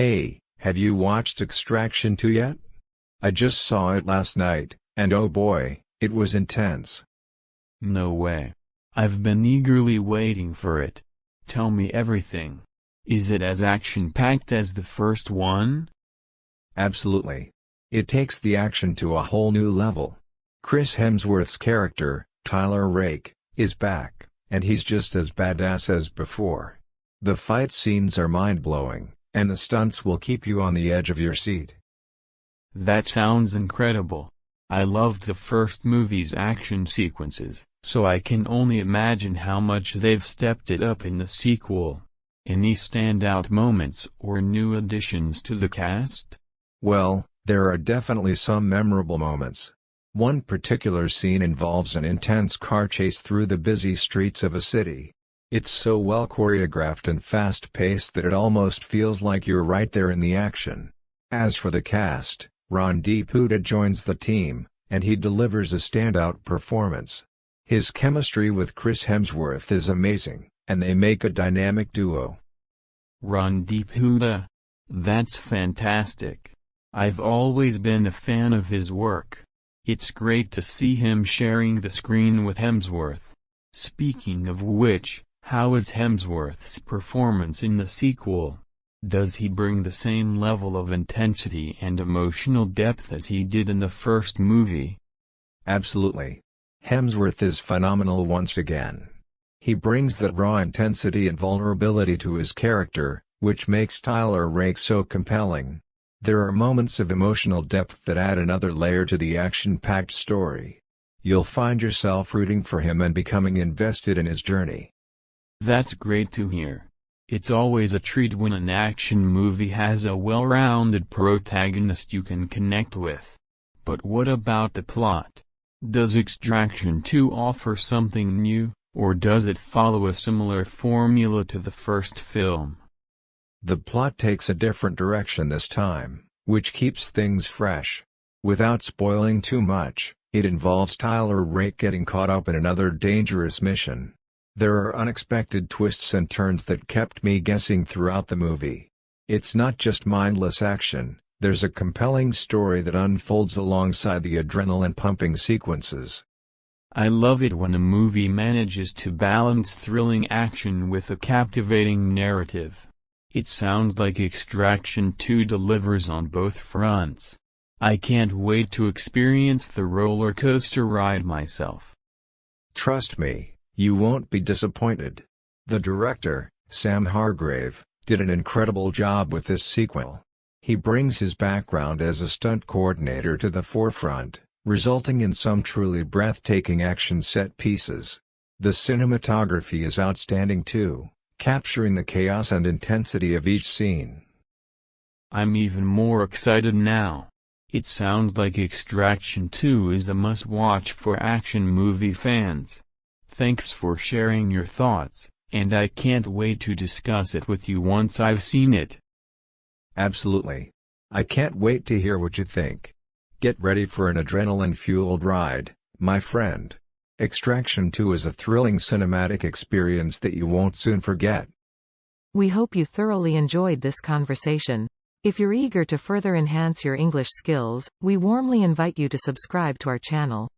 Hey, have you watched Extraction 2 yet? I just saw it last night, and oh boy, it was intense. No way. I've been eagerly waiting for it. Tell me everything. Is it as action-packed as the first one? Absolutely. It takes the action to a whole new level. Chris Hemsworth's character, Tyler Rake, is back, and he's just as badass as before. The fight scenes are mind-blowing, and the stunts will keep you on the edge of your seat. That sounds incredible. I loved the first movie's action sequences, so I can only imagine how much they've stepped it up in the sequel. Any standout moments or new additions to the cast? Well, there are definitely some memorable moments. One particular scene involves an intense car chase through the busy streets of a city. It's so well choreographed and fast-paced that it almost feels like you're right there in the action. As for the cast, Randeep Hooda joins the team, and he delivers a standout performance. His chemistry with Chris Hemsworth is amazing, and they make a dynamic duo. Randeep Hooda? That's fantastic. I've always been a fan of his work. It's great to see him sharing the screen with Hemsworth. Speaking of which, how is Hemsworth's performance in the sequel? Does he bring the same level of intensity and emotional depth as he did in the first movie? Absolutely. Hemsworth is phenomenal once again. He brings that raw intensity and vulnerability to his character, which makes Tyler Rake so compelling. There are moments of emotional depth that add another layer to the action-packed story. You'll find yourself rooting for him and becoming invested in his journey. That's great to hear. It's always a treat when an action movie has a well-rounded protagonist you can connect with. But what about the plot? Does Extraction 2 offer something new, or does it follow a similar formula to the first film? The plot takes a different direction this time, which keeps things fresh. Without spoiling too much, it involves Tyler Rake getting caught up in another dangerous mission. There are unexpected twists and turns that kept me guessing throughout the movie. It's not just mindless action, there's a compelling story that unfolds alongside the adrenaline-pumping sequences. I love it when a movie manages to balance thrilling action with a captivating narrative. It sounds like Extraction 2 delivers on both fronts. I can't wait to experience the roller coaster ride myself. Trust me, you won't be disappointed. The director, Sam Hargrave, did an incredible job with this sequel. He brings his background as a stunt coordinator to the forefront, resulting in some truly breathtaking action set pieces. The cinematography is outstanding too, capturing the chaos and intensity of each scene. I'm even more excited now. It sounds like Extraction 2 is a must-watch for action movie fans. Thanks for sharing your thoughts, and I can't wait to discuss it with you once I've seen it. Absolutely. I can't wait to hear what you think. Get ready for an adrenaline-fueled ride, my friend. Extraction 2 is a thrilling cinematic experience that you won't soon forget. We hope you thoroughly enjoyed this conversation. If you're eager to further enhance your English skills, we warmly invite you to subscribe to our channel.